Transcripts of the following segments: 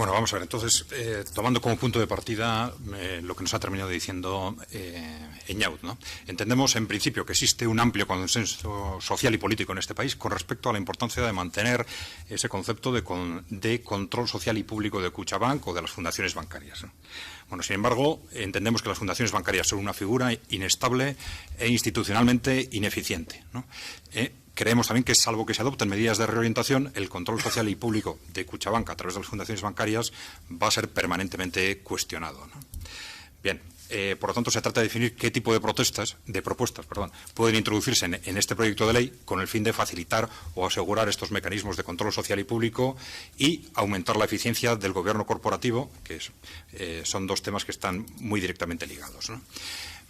Bueno, vamos a ver. Entonces, tomando como punto de partida lo que nos ha terminado diciendo Eñaut, ¿no? Entendemos, en principio, que existe un amplio consenso social y político en este país con respecto a la importancia de mantener ese concepto de control social y público de Kutxabank o de las fundaciones bancarias, ¿no? Bueno, sin embargo, entendemos que las fundaciones bancarias son una figura inestable e institucionalmente ineficiente, ¿no? Creemos también que, salvo que se adopten medidas de reorientación, el control social y público de Kutxabank a través de las fundaciones bancarias va a ser permanentemente cuestionado, ¿no? Bien, por lo tanto, se trata de definir qué tipo de propuestas pueden introducirse en este proyecto de ley con el fin de facilitar o asegurar estos mecanismos de control social y público y aumentar la eficiencia del gobierno corporativo, que son dos temas que están muy directamente ligados, ¿no?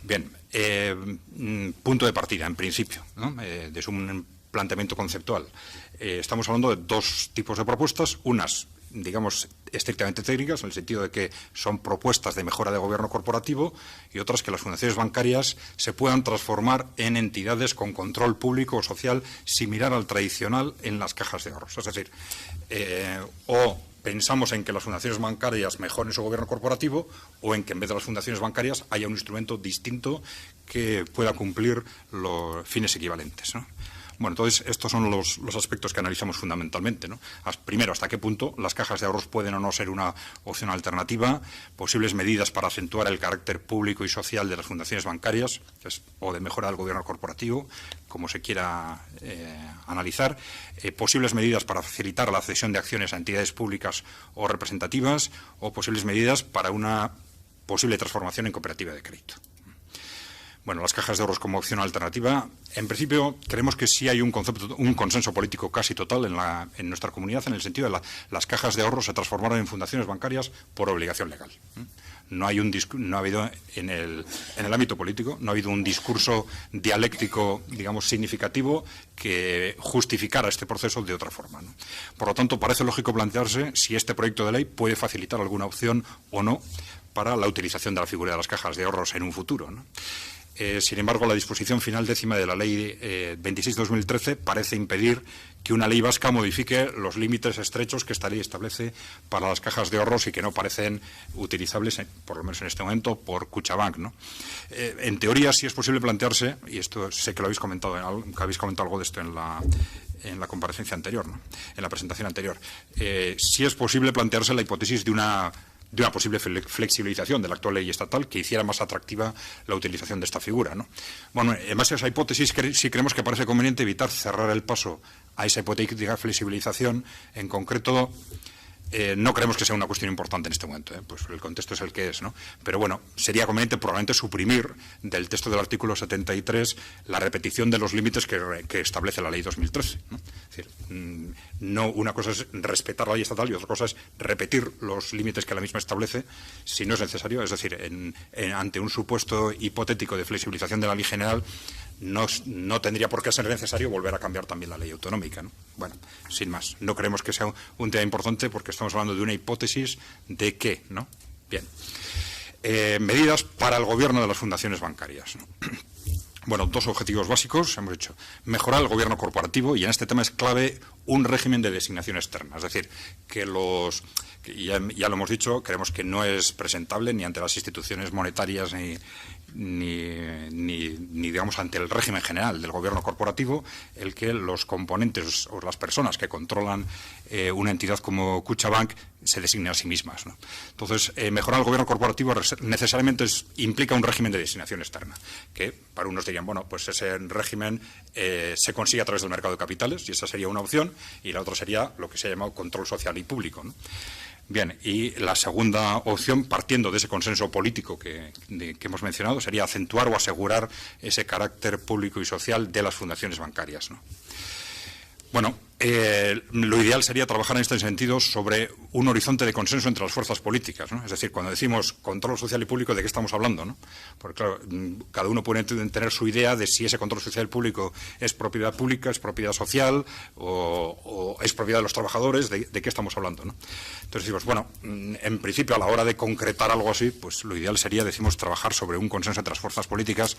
Bien, punto de partida, en principio, ¿no? De un planteamiento conceptual. Estamos hablando de dos tipos de propuestas, unas, digamos, estrictamente técnicas, en el sentido de que son propuestas de mejora de gobierno corporativo, y otras que las fundaciones bancarias se puedan transformar en entidades con control público o social similar al tradicional en las cajas de ahorros. Es decir, o pensamos en que las fundaciones bancarias mejoren su gobierno corporativo, o en que en vez de las fundaciones bancarias haya un instrumento distinto que pueda cumplir los fines equivalentes, ¿no? Bueno, entonces estos son los aspectos que analizamos fundamentalmente, ¿no? Primero, hasta qué punto las cajas de ahorros pueden o no ser una opción alternativa, posibles medidas para acentuar el carácter público y social de las fundaciones bancarias, o de mejora del gobierno corporativo, como se quiera analizar, posibles medidas para facilitar la cesión de acciones a entidades públicas o representativas, o posibles medidas para una posible transformación en cooperativa de crédito. Bueno, las cajas de ahorros como opción alternativa, en principio creemos que sí hay un consenso político casi total en nuestra comunidad, en el sentido de las cajas de ahorros se transformaron en fundaciones bancarias por obligación legal. No ha habido en el ámbito político, no ha habido un discurso dialéctico, digamos, significativo que justificara este proceso de otra forma, ¿no? Por lo tanto, parece lógico plantearse si este proyecto de ley puede facilitar alguna opción o no para la utilización de la figura de las cajas de ahorros en un futuro, ¿no? Sin embargo, la disposición final 10ª de la Ley 26/2013 parece impedir que una ley vasca modifique los límites estrechos que esta ley establece para las cajas de ahorros y que no parecen utilizables, por lo menos en este momento, por Kutxabank, ¿no? En teoría, sí es posible plantearse, y esto sé que lo habéis comentado, algo de esto en la comparecencia anterior, ¿no? En la presentación anterior. Sí es posible plantearse la hipótesis de una posible flexibilización de la actual ley estatal que hiciera más atractiva la utilización de esta figura, ¿no? Bueno, en base a esa hipótesis sí creemos que parece conveniente evitar cerrar el paso a esa hipotética flexibilización. En concreto, no creemos que sea una cuestión importante en este momento, pues el contexto es el que es, ¿no? Pero bueno, sería conveniente probablemente suprimir del texto del artículo 73 la repetición de los límites que establece la ley 2013, ¿no? Es decir, no, una cosa es respetar la ley estatal y otra cosa es repetir los límites que la misma establece si no es necesario. Es decir, ante un supuesto hipotético de flexibilización de la ley general, no tendría por qué ser necesario volver a cambiar también la ley autonómica, ¿no? Bueno, sin más, no creemos que sea un tema importante porque estamos hablando de una hipótesis de qué, ¿no? Bien. Medidas para el gobierno de las fundaciones bancarias, ¿no? Bueno, dos objetivos básicos hemos dicho. Mejorar el gobierno corporativo, y en este tema es clave un régimen de designación externa. Es decir, que ya lo hemos dicho, creemos que no es presentable ni ante las instituciones monetarias ni digamos ante el régimen general del gobierno corporativo el que los componentes o las personas que controlan una entidad como Kutxabank se designen a sí mismas, ¿no? Entonces, mejorar el gobierno corporativo necesariamente implica un régimen de designación externa, que para unos dirían, bueno, pues ese régimen se consigue a través del mercado de capitales, y esa sería una opción, y la otra sería lo que se ha llamado control social y público, ¿no? Bien, y la segunda opción, partiendo de ese consenso político que hemos mencionado, sería acentuar o asegurar ese carácter público y social de las fundaciones bancarias, ¿no? Bueno, lo ideal sería trabajar en este sentido sobre un horizonte de consenso entre las fuerzas políticas, ¿no? Es decir, cuando decimos control social y público, ¿de qué estamos hablando, no? Porque, claro, cada uno puede tener su idea de si ese control social y público es propiedad pública, es propiedad social o es propiedad de los trabajadores, ¿de qué estamos hablando, no? Entonces decimos, bueno, en principio, a la hora de concretar algo así, pues lo ideal sería, decimos, trabajar sobre un consenso entre las fuerzas políticas,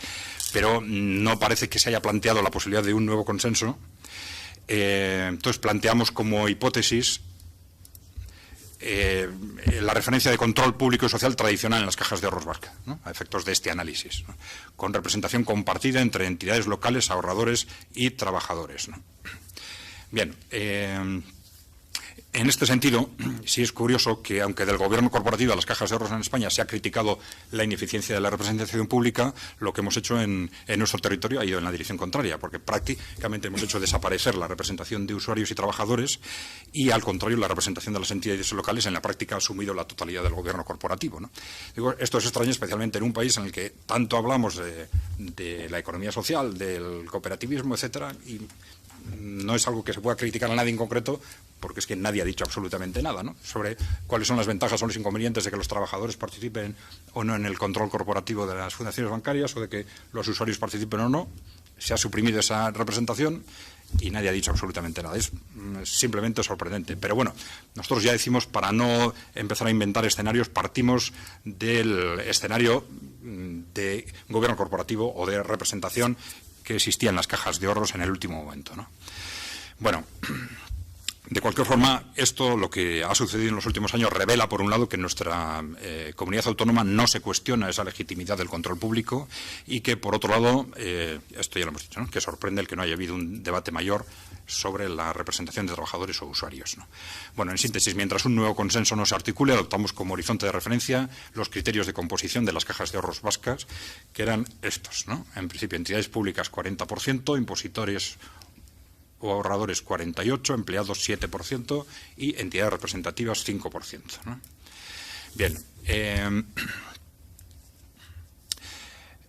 pero no parece que se haya planteado la posibilidad de un nuevo consenso. Entonces planteamos como hipótesis la referencia de control público y social tradicional en las cajas de ahorros vascas, ¿no?, a efectos de este análisis, ¿no?, con representación compartida entre entidades locales, ahorradores y trabajadores, ¿no? Bien, en este sentido, sí es curioso que, aunque del gobierno corporativo a las cajas de ahorros en España se ha criticado la ineficiencia de la representación pública, lo que hemos hecho en nuestro territorio ha ido en la dirección contraria, porque prácticamente hemos hecho desaparecer la representación de usuarios y trabajadores y, al contrario, la representación de las entidades locales en la práctica ha asumido la totalidad del gobierno corporativo, ¿no? Digo, esto es extraño, especialmente en un país en el que tanto hablamos de la economía social, del cooperativismo, etcétera, y no es algo que se pueda criticar a nadie en concreto, porque es que nadie ha dicho absolutamente nada, ¿no?, sobre cuáles son las ventajas o los inconvenientes de que los trabajadores participen o no en el control corporativo de las fundaciones bancarias, o de que los usuarios participen o no. Se ha suprimido esa representación y nadie ha dicho absolutamente nada. Es simplemente sorprendente. Pero bueno, nosotros ya decimos, para no empezar a inventar escenarios, partimos del escenario de gobierno corporativo o de representación que existía en las cajas de ahorros en el último momento, ¿no? Bueno, de cualquier forma, esto, lo que ha sucedido en los últimos años, revela, por un lado, que en nuestra comunidad autónoma no se cuestiona esa legitimidad del control público, y que, por otro lado, esto ya lo hemos dicho, ¿no?, que sorprende el que no haya habido un debate mayor sobre la representación de trabajadores o usuarios, ¿no? Bueno, en síntesis, mientras un nuevo consenso no se articule, adoptamos como horizonte de referencia los criterios de composición de las cajas de ahorros vascas, que eran estos, ¿no? En principio, entidades públicas 40%, impositores o ahorradores 48%, empleados 7% y entidades representativas 5%, ¿no? Bien,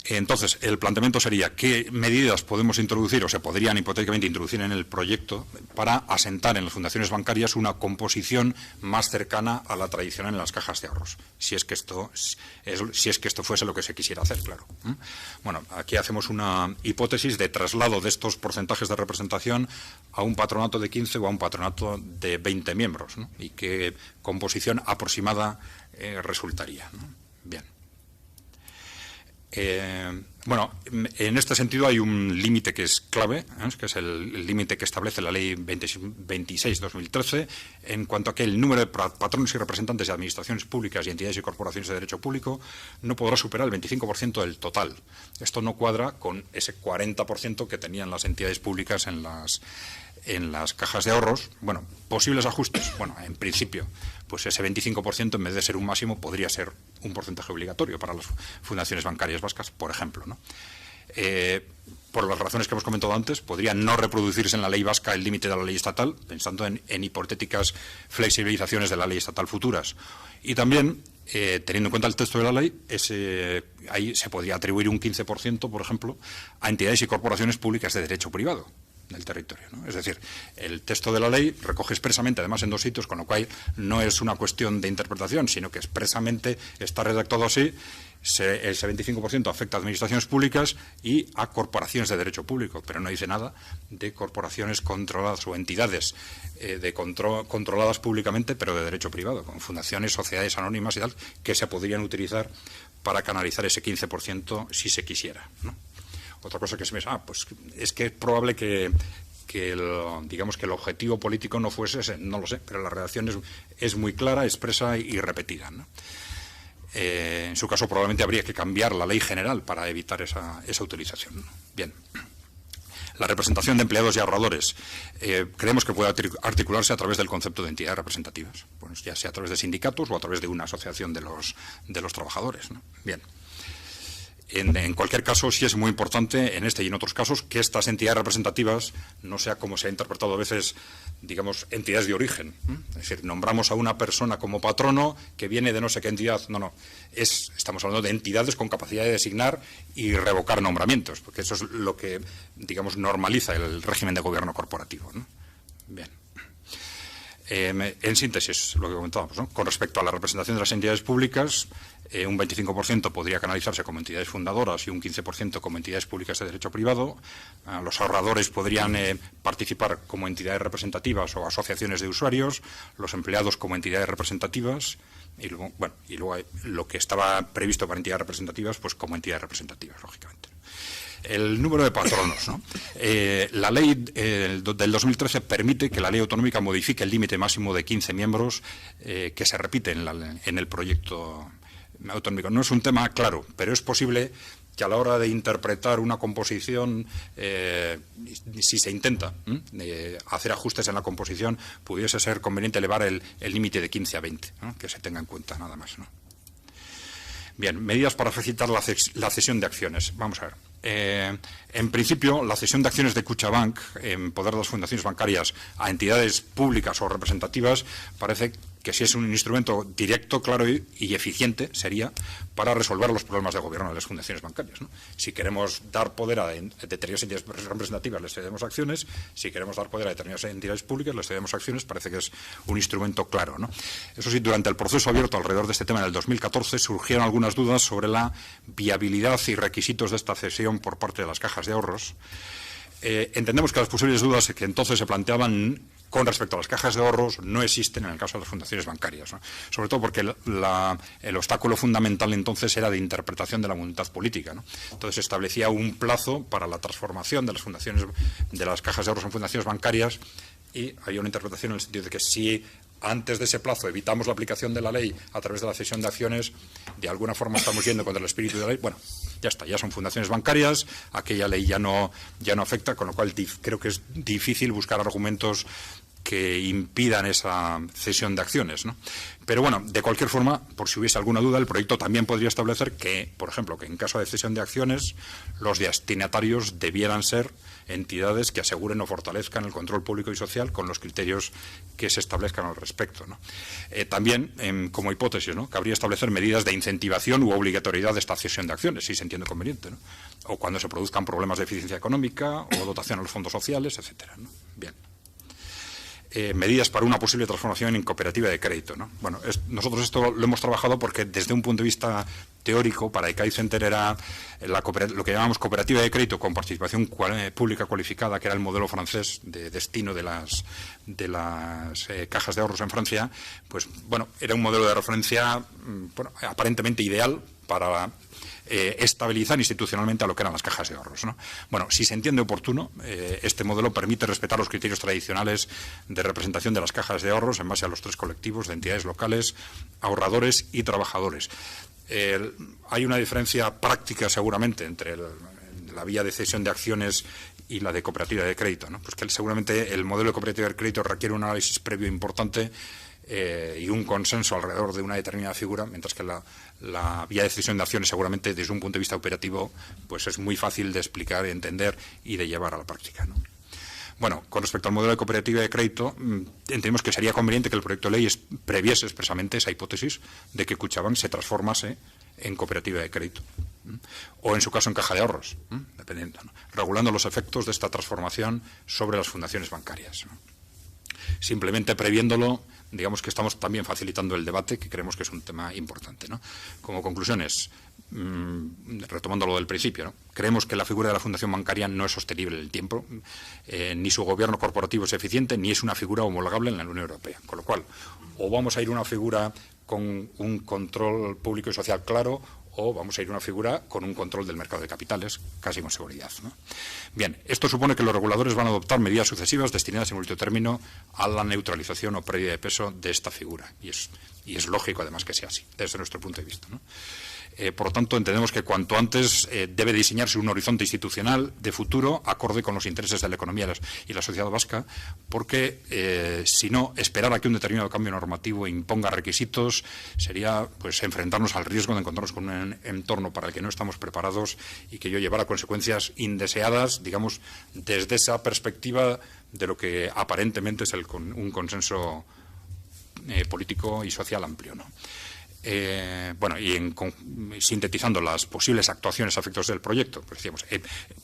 entonces, el planteamiento sería qué medidas podemos introducir o se podrían hipotéticamente introducir en el proyecto para asentar en las fundaciones bancarias una composición más cercana a la tradicional en las cajas de ahorros, si es que esto fuese lo que se quisiera hacer, claro. Bueno, aquí hacemos una hipótesis de traslado de estos porcentajes de representación a un patronato de 15 o a un patronato de 20 miembros, ¿no?, y qué composición aproximada resultaría, ¿no? Bien. Bueno, en este sentido hay un límite que es clave, que es el límite que establece la Ley 26/2013, en cuanto a que el número de patronos y representantes de administraciones públicas y entidades y corporaciones de derecho público no podrá superar el 25% del total. Esto no cuadra con ese 40% que tenían las entidades públicas en las cajas de ahorros. Bueno, posibles ajustes. Bueno, en principio, pues ese 25%, en vez de ser un máximo, podría ser un porcentaje obligatorio para las fundaciones bancarias vascas, por ejemplo, ¿no? Por las razones que hemos comentado antes, podría no reproducirse en la ley vasca el límite de la ley estatal, pensando en hipotéticas flexibilizaciones de la ley estatal futuras. Y también, teniendo en cuenta el texto de la ley, ahí se podría atribuir un 15%, por ejemplo, a entidades y corporaciones públicas de derecho privado del territorio, ¿no? Es decir, el texto de la ley recoge expresamente, además en 2 sitios, con lo cual no es una cuestión de interpretación, sino que expresamente está redactado así. Ese 25% afecta a administraciones públicas y a corporaciones de derecho público, pero no dice nada de corporaciones controladas o entidades controladas públicamente, pero de derecho privado, con fundaciones, sociedades anónimas y tal, que se podrían utilizar para canalizar ese 15% si se quisiera, ¿no? Otra cosa que se me dice, pues es que es probable que digamos que el objetivo político no fuese ese, no lo sé, pero la redacción es muy clara, expresa y repetida, ¿no? En su caso probablemente habría que cambiar la ley general para evitar esa utilización, ¿no? Bien. La representación de empleados y ahorradores creemos que puede articularse a través del concepto de entidades representativas, pues ya sea a través de sindicatos o a través de una asociación de los trabajadores, ¿no? Bien. En cualquier caso, sí es muy importante, en este y en otros casos, que estas entidades representativas no sea, como se ha interpretado a veces, digamos, entidades de origen. Es decir, nombramos a una persona como patrono que viene de no sé qué entidad. No. Estamos hablando de entidades con capacidad de designar y revocar nombramientos, porque eso es lo que, digamos, normaliza el régimen de gobierno corporativo, ¿no? Bien. En síntesis, lo que comentábamos, ¿no? Con respecto a la representación de las entidades públicas, un 25% podría canalizarse como entidades fundadoras y un 15% como entidades públicas de derecho privado. Los ahorradores podrían participar como entidades representativas o asociaciones de usuarios, los empleados como entidades representativas y luego lo que estaba previsto para entidades representativas, pues como entidades representativas, lógicamente. el número de patronos, ¿no? La ley del 2013 permite que la ley autonómica modifique el límite máximo de 15 miembros que se repite en el proyecto autonómico. No es un tema claro, pero es posible que a la hora de interpretar una composición, si se intenta hacer ajustes en la composición, pudiese ser conveniente elevar el límite de 15 a 20, ¿no? Que se tenga en cuenta nada más, ¿no? Bien, medidas para facilitar la cesión de acciones. Vamos a ver. En principio, la cesión de acciones de Kutxabank en poder de las fundaciones bancarias a entidades públicas o representativas parece que si es un instrumento directo, claro y eficiente, sería para resolver los problemas de gobierno de las fundaciones bancarias, ¿no? Si queremos dar poder a determinadas entidades representativas, les cedemos acciones. Si queremos dar poder a determinadas entidades públicas, les cedemos acciones. Parece que es un instrumento claro, ¿no? Eso sí, durante el proceso abierto alrededor de este tema en el 2014 surgieron algunas dudas sobre la viabilidad y requisitos de esta cesión por parte de las cajas de ahorros. Entendemos que las posibles dudas que entonces se planteaban con respecto a las cajas de ahorros no existen en el caso de las fundaciones bancarias, ¿no? Sobre todo porque el obstáculo fundamental entonces era de interpretación de la voluntad política, ¿no? Entonces se establecía un plazo para la transformación de las fundaciones, de las cajas de ahorros en fundaciones bancarias, y había una interpretación en el sentido de que si antes de ese plazo evitamos la aplicación de la ley a través de la cesión de acciones, de alguna forma estamos yendo contra el espíritu de la ley. Bueno, ya está, ya son fundaciones bancarias, aquella ley ya no afecta, con lo cual creo que es difícil buscar argumentos que impidan esa cesión de acciones, ¿no? Pero bueno, de cualquier forma, por si hubiese alguna duda, el proyecto también podría establecer que, por ejemplo, que en caso de cesión de acciones, los destinatarios debieran ser entidades que aseguren o fortalezcan el control público y social con los criterios que se establezcan al respecto, ¿no? También, como hipótesis, ¿no?, cabría establecer medidas de incentivación u obligatoriedad de esta cesión de acciones, si se entiende conveniente, ¿no? O cuando se produzcan problemas de eficiencia económica o dotación a los fondos sociales, etcétera, ¿no? Bien. Medidas para una posible transformación en cooperativa de crédito, ¿no? Bueno, nosotros esto lo hemos trabajado porque desde un punto de vista teórico, para ICAI Center era lo que llamamos cooperativa de crédito con participación pública cualificada, que era el modelo francés de destino de las cajas de ahorros en Francia. Pues bueno, era un modelo de referencia aparentemente ideal para estabilizar institucionalmente a lo que eran las cajas de ahorros, ¿no? Bueno, si se entiende oportuno, este modelo permite respetar los criterios tradicionales de representación de las cajas de ahorros en base a los tres colectivos de entidades locales, ahorradores y trabajadores. Hay una diferencia práctica seguramente entre la vía de cesión de acciones y la de cooperativa de crédito, ¿no? Pues que seguramente el modelo de cooperativa de crédito requiere un análisis previo importante y un consenso alrededor de una determinada figura, mientras que la vía de cesión de acciones seguramente desde un punto de vista operativo pues es muy fácil de explicar, de entender y de llevar a la práctica, ¿no? Bueno, con respecto al modelo de cooperativa de crédito, entendemos que sería conveniente que el proyecto de ley previese expresamente esa hipótesis de que Kutxabank se transformase en cooperativa de crédito, o en su caso en caja de ahorros, dependiendo, ¿no?, regulando los efectos de esta transformación sobre las fundaciones bancarias, ¿no? Simplemente previéndolo, digamos que estamos también facilitando el debate, que creemos que es un tema importante, ¿no? Como conclusiones, retomando lo del principio, ¿no?, creemos que la figura de la fundación bancaria no es sostenible en el tiempo, ni su gobierno corporativo es eficiente, ni es una figura homologable en la Unión Europea. Con lo cual, o vamos a ir a una figura con un control público y social claro, o vamos a ir a una figura con un control del mercado de capitales, casi con seguridad, ¿no? Bien, esto supone que los reguladores van a adoptar medidas sucesivas destinadas en último término a la neutralización o pérdida de peso de esta figura. Y es lógico, además, que sea así, desde nuestro punto de vista, ¿no? Por lo tanto, entendemos que cuanto antes debe diseñarse un horizonte institucional de futuro acorde con los intereses de la economía y la sociedad vasca, porque si no, esperar a que un determinado cambio normativo imponga requisitos sería pues enfrentarnos al riesgo de encontrarnos con un entorno para el que no estamos preparados y que ello llevará a consecuencias indeseadas, digamos, desde esa perspectiva de lo que aparentemente es un consenso político y social amplio, ¿no? Bueno, y sintetizando las posibles actuaciones a efectos del proyecto, pues decíamos,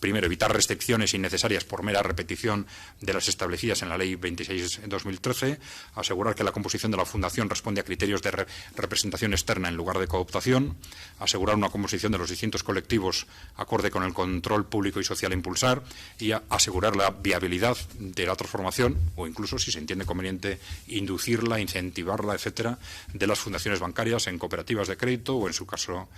primero, evitar restricciones innecesarias por mera repetición de las establecidas en la Ley 26/2013, asegurar que la composición de la Fundación responde a criterios de representación externa en lugar de cooptación, asegurar una composición de los distintos colectivos acorde con el control público y social a impulsar, y asegurar la viabilidad de la transformación, o incluso, si se entiende conveniente, inducirla, incentivarla, etcétera, de las fundaciones bancarias en cooperativas de crédito o, en su caso,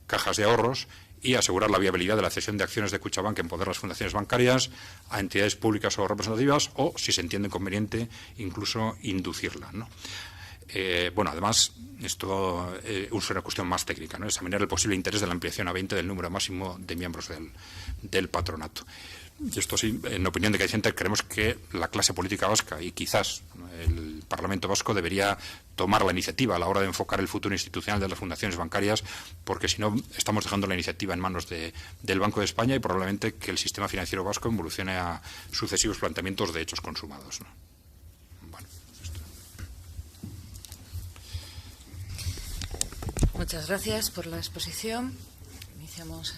cajas de ahorros, y asegurar la viabilidad de la cesión de acciones de Kutxabank en poder de las fundaciones bancarias a entidades públicas o representativas, o, si se entiende conveniente, incluso inducirla, ¿no? Bueno, además, esto es una cuestión más técnica, ¿no? Examinar el posible interés de la ampliación a 20 del número máximo de miembros del patronato. Y esto sí, en opinión de Caixa creemos que la clase política vasca y quizás el Parlamento vasco debería tomar la iniciativa a la hora de enfocar el futuro institucional de las fundaciones bancarias, porque si no estamos dejando la iniciativa en manos del Banco de España y probablemente que el sistema financiero vasco evolucione a sucesivos planteamientos de hechos consumados, ¿no? Muchas gracias por la exposición. Iniciamos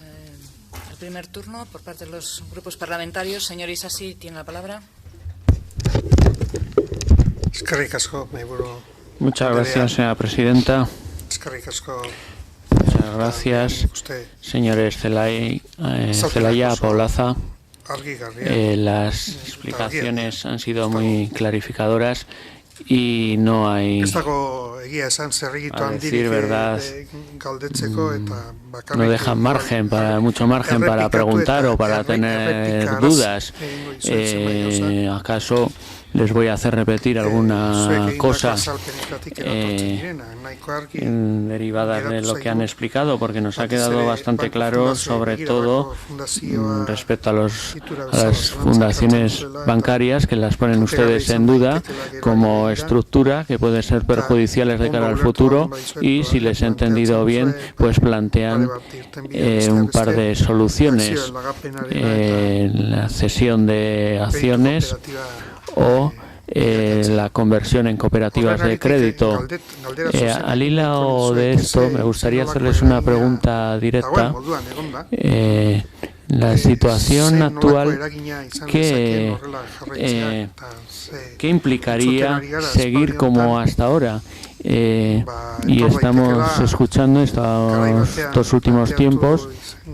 el primer turno por parte de los grupos parlamentarios. Señor Isasi, tiene la palabra. Muchas gracias, señora presidenta. Muchas gracias, señores Zelaya, Paulaza. Las explicaciones han sido muy clarificadoras y no hay, a decir verdad, no dejan mucho margen para preguntar o para tener dudas. ¿Acaso les voy a hacer repetir alguna cosa derivada de lo que han explicado? Porque nos ha quedado bastante claro, sobre todo respecto a las fundaciones bancarias, que las ponen ustedes en duda como estructura, que pueden ser perjudiciales de cara al futuro, y si les he entendido bien, pues plantean un par de soluciones: la cesión de acciones o la conversión en cooperativas de crédito. Al hilo de esto, me gustaría hacerles una pregunta directa. La situación actual, ¿qué implicaría seguir como hasta ahora? Y estamos escuchando estos últimos tiempos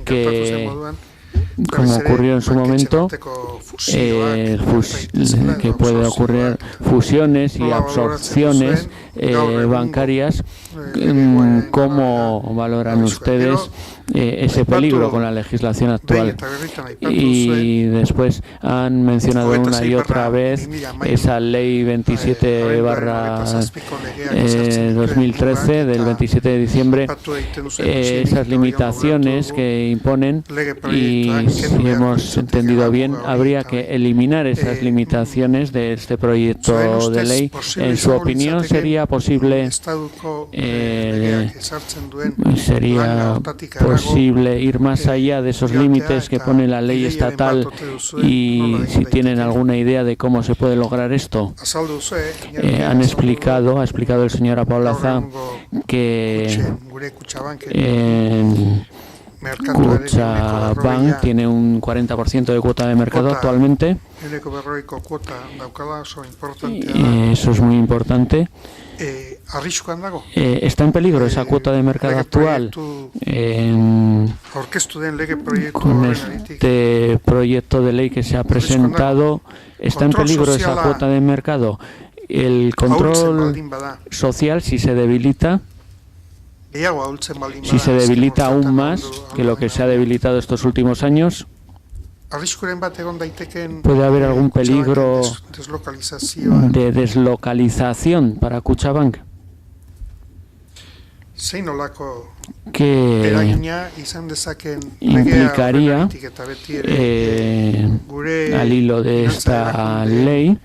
que, como ocurrió en su momento, que puede ocurrir fusiones y absorciones bancarias. ¿Cómo valoran ustedes ese peligro con la legislación actual? Y después han mencionado una y otra vez esa ley 27/2013 del 27 de diciembre, esas limitaciones que imponen, y si hemos entendido bien, habría que eliminar esas limitaciones de este proyecto de ley. En su opinión, ¿sería posible ir más allá de esos límites que pone la ley estatal, y si tienen alguna idea de cómo se puede lograr esto? Ha explicado el señor Paulaza que Kutxabank tiene un 40% de cuota de mercado actualmente. Eso es muy importante. ¿Está en peligro esa cuota de mercado actual? Con este proyecto de ley que se ha presentado, ¿está en peligro esa cuota de mercado? El control social, si se debilita aún más que lo que se ha debilitado estos últimos años, ¿puede haber algún peligro de deslocalización para Kutxabank? ¿Qué implicaría al hilo de esta ley?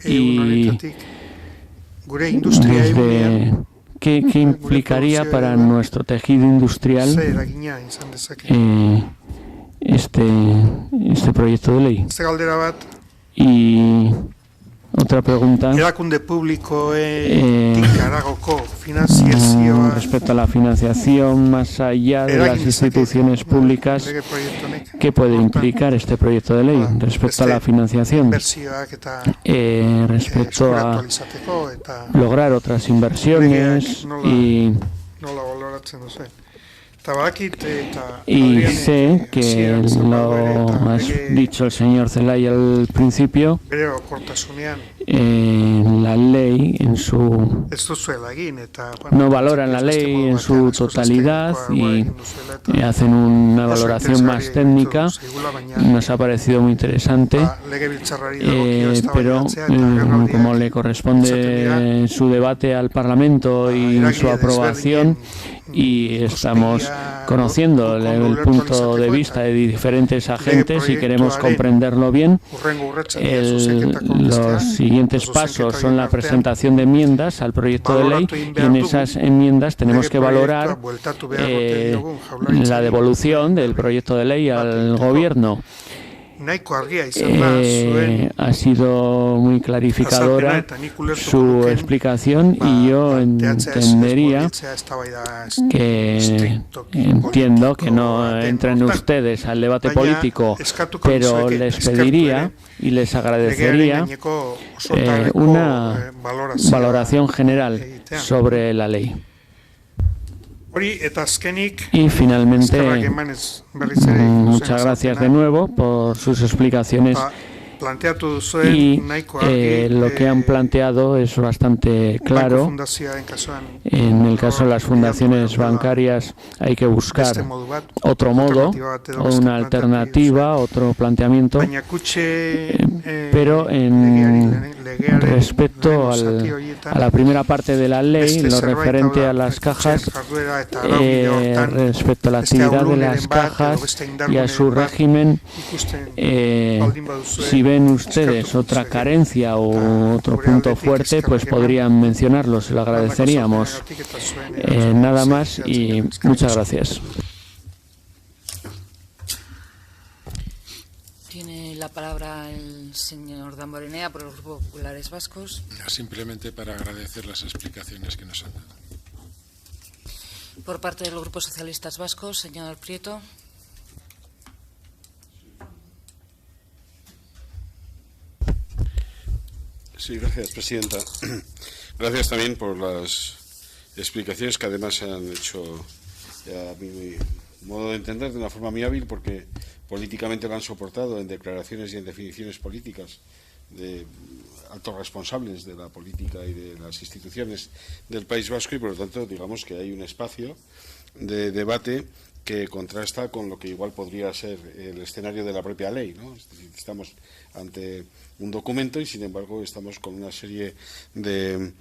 Y ¿qué implicaría para nuestro tejido industrial este proyecto de ley? Y otra pregunta, respecto a la financiación más allá de las instituciones públicas, ¿qué puede implicar este proyecto de ley respecto a la financiación? Respecto a lograr otras inversiones y sé que lo ha dicho el señor Zelaya al principio, la ley en su no valoran la ley en su totalidad y hacen una valoración más técnica. Nos ha parecido muy interesante, pero como le corresponde su debate al Parlamento y su aprobación, y estamos conociendo el punto de vista de diferentes agentes y queremos comprenderlo bien. Los siguientes pasos son la presentación de enmiendas al proyecto de ley y en esas enmiendas tenemos que valorar la devolución del proyecto de ley al Gobierno. Ha sido muy clarificadora su explicación y yo entendería que entiendo que no entren ustedes al debate político, pero les pediría y les agradecería una valoración general sobre la ley. Y finalmente, muchas gracias de nuevo por sus explicaciones. Y lo que han planteado es bastante claro. En el caso de las fundaciones bancarias hay que buscar otro modo o una alternativa, otro planteamiento, pero respecto a la primera parte de la ley, lo referente a las cajas, respecto a la actividad de las cajas y a su régimen, si ven ustedes otra carencia o otro punto fuerte, pues podrían mencionarlo, se lo agradeceríamos. Nada más y muchas gracias. Tiene la palabra el señor Damborenea por los Grupos Populares Vascos. Simplemente para agradecer las explicaciones que nos han dado. Por parte de los Grupos Socialistas Vascos, señor Prieto. Sí, gracias, presidenta. Gracias también por las explicaciones que además se han hecho, a mi modo de entender, de una forma muy hábil, porque políticamente lo han soportado en declaraciones y en definiciones políticas de altos responsables de la política y de las instituciones del País Vasco y, por lo tanto, digamos que hay un espacio de debate que contrasta con lo que igual podría ser el escenario de la propia ley, ¿no? Es decir, estamos ante un documento y, sin embargo, estamos con una serie de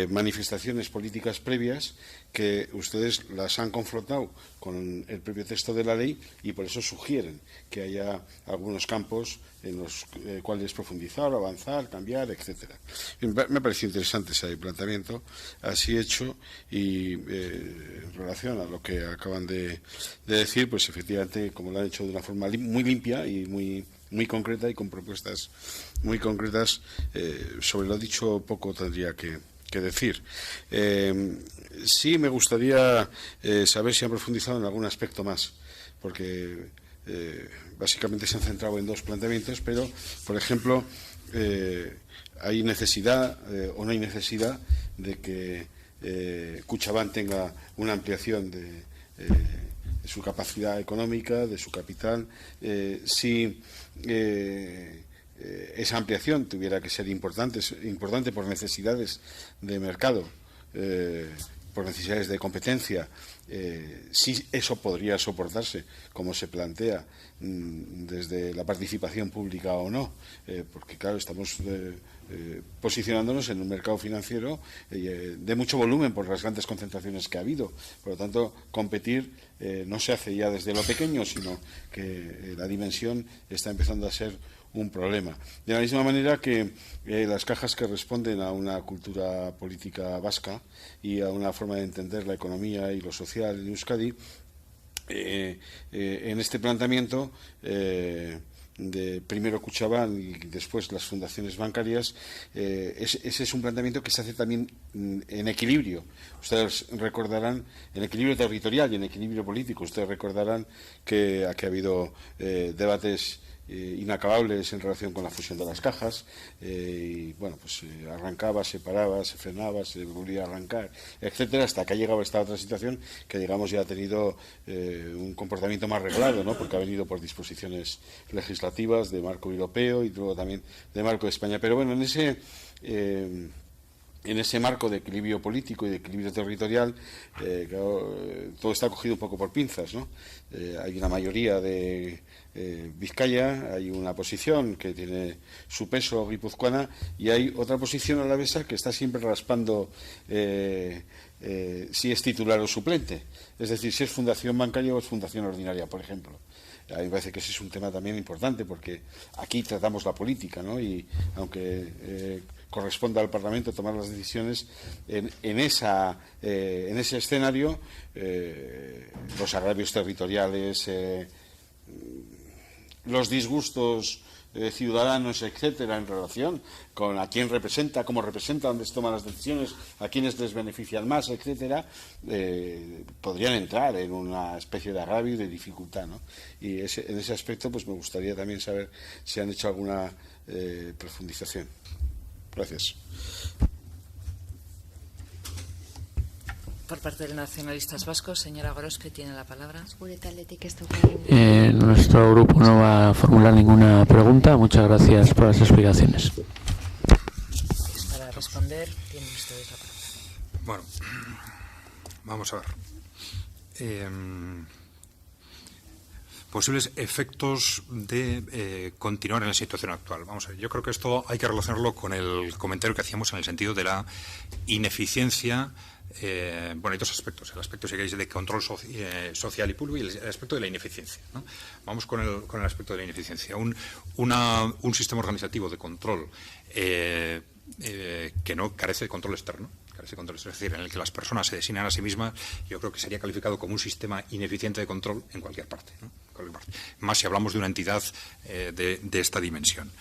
manifestaciones políticas previas que ustedes las han confrontado con el propio texto de la ley y por eso sugieren que haya algunos campos en los cuales profundizar, avanzar, cambiar, etcétera. Me ha parecido interesante ese planteamiento así hecho y en relación a lo que acaban de decir, pues efectivamente, como lo han hecho de una forma muy limpia y muy concreta y con propuestas muy concretas, sobre lo dicho poco tendría que decir. Sí me gustaría saber si han profundizado en algún aspecto más, porque básicamente se han centrado en dos planteamientos, pero, por ejemplo, ¿hay necesidad o no hay necesidad de que Kutxabank tenga una ampliación de su capacidad económica, de su capital? Si esa ampliación tuviera que ser importante por necesidades de mercado, por necesidades de competencia, si eso podría soportarse, como se plantea, desde la participación pública o no, porque claro, estamos posicionándonos en un mercado financiero de mucho volumen por las grandes concentraciones que ha habido. Por lo tanto, competir no se hace ya desde lo pequeño, sino que la dimensión está empezando a ser un problema. De la misma manera que las cajas que responden a una cultura política vasca y a una forma de entender la economía y lo social en Euskadi, en este planteamiento de primero Kutxabank y después las fundaciones bancarias, ese es un planteamiento que se hace también en equilibrio. Ustedes recordarán, en equilibrio territorial y en equilibrio político, ustedes recordarán que aquí ha habido debates inacabables en relación con la fusión de las cajas, y bueno, pues arrancaba, se paraba, se frenaba, se volvía a arrancar, etcétera, hasta que ha llegado esta otra situación que, digamos, ya ha tenido un comportamiento más reglado, ¿no? Porque ha venido por disposiciones legislativas de marco europeo y luego también de marco de España. Pero bueno, en ese en ese marco de equilibrio político y de equilibrio territorial, claro, todo está cogido un poco por pinzas, ¿no? Hay una mayoría de Vizcaya, hay una posición que tiene su peso guipuzcoana y hay otra posición alavesa que está siempre raspando si es titular o suplente, es decir, si es fundación bancaria o es fundación ordinaria, por ejemplo. A mí me parece que ese es un tema también importante porque aquí tratamos la política, ¿no? Y aunque corresponda al Parlamento tomar las decisiones en ese escenario, los agravios territoriales, los disgustos ciudadanos, etcétera, en relación con a quién representa, cómo representa, dónde se toman las decisiones, a quiénes les benefician más, etcétera, podrían entrar en una especie de agravio y de dificultad, ¿no? Y en ese aspecto pues me gustaría también saber si han hecho alguna profundización. Gracias. Por parte de los nacionalistas vascos, señora Gorospe tiene la palabra. Nuestro grupo no va a formular ninguna pregunta. Muchas gracias por las explicaciones. Para responder, tienen ustedes la palabra. Bueno, vamos a ver. Posibles efectos de continuar en la situación actual. Vamos a ver, yo creo que esto hay que relacionarlo con el comentario que hacíamos en el sentido de la ineficiencia. Bueno, hay dos aspectos. El aspecto, si queréis, de control social y público y el aspecto de la ineficiencia, ¿no? Vamos con el aspecto de la ineficiencia. Un sistema organizativo de control que no carece de control externo, es decir, en el que las personas se designan a sí mismas, yo creo que sería calificado como un sistema ineficiente de control en cualquier parte, ¿no? Más si hablamos de una entidad de esta dimensión.